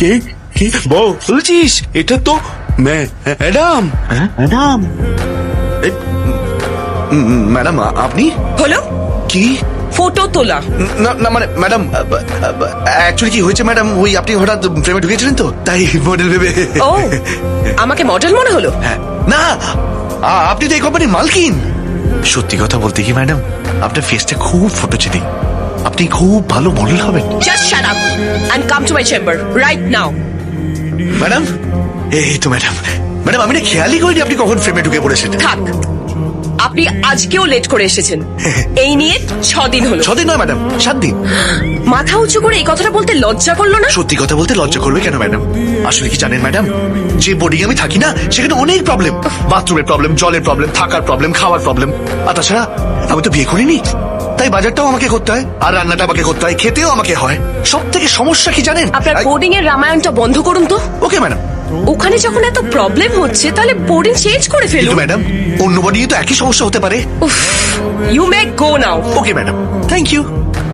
কে কে বলছিস? এটা তো ম্যাডাম। ম্যাডাম, ম্যাডাম আপনি হলো কি? ফটো তোলা। না না মানে ম্যাডাম, অ্যাকচুয়ালি কি হয়েছে ম্যাডাম, ওই আপনি হঠাৎ ফ্রেমে ঢুকেছিলেন তো, তাই মডেল ভেবে। ও আমাকে মডেল মনে হলো? হ্যাঁ, না আপনি তো এই কোম্পানির মালকিন। সত্যি কথা বলতে কি ম্যাডাম, আপনার ফেসটা খুব ফটোজেনিক, আপনি খুব ভালো মডেল হবেন। Just shut up and come to my chamber right now. Madam, এই তো ম্যাডাম, ম্যাডাম আমি না খেয়ালই করিনি আপনি কখন ফ্রেমে ঢুকে পড়েছেন। থাক, আপনি আজকেও লেট করে এসেছেন। এই নিয়ে 6 দিন হলো। 6 দিন নয় ম্যাডাম, 7 দিন। মাথা উঁচু করে এই কথাটা বলতে লজ্জা করলো না? সত্যি কথা বলতে লজ্জা করবে কেন ম্যাডাম? আসলে কি জানেন ম্যাডাম, যে বোর্ডিং আমি থাকি না, সেখানে অনেক প্রবলেম, বাথরুমের প্রবলেম, জলের প্রবলেম, থাকার প্রবলেম, খাওয়ার প্রবলেম। আর তাছাড়া আমি তো বিয়ে করিনি, তাই বাজারটাও আমাকে করতে হয়, আর রান্নাটা আমাকে করতে হয়, খেতেও আমাকে হয়। সব থেকে সমস্যা কি জানেন? আপনার বোর্ডিং এর রামায়ণটা বন্ধ করুন তো। Okay madam. ওখানে যখন এত প্রবলেম হচ্ছে তাহলে বোর্ডিং চেঞ্জ করে কিন্তু ফেলুন। ম্যাডাম, অন্য বোর্ডিং তো একই সমস্যা হতে পারে। You may go now. Okay madam, thank you.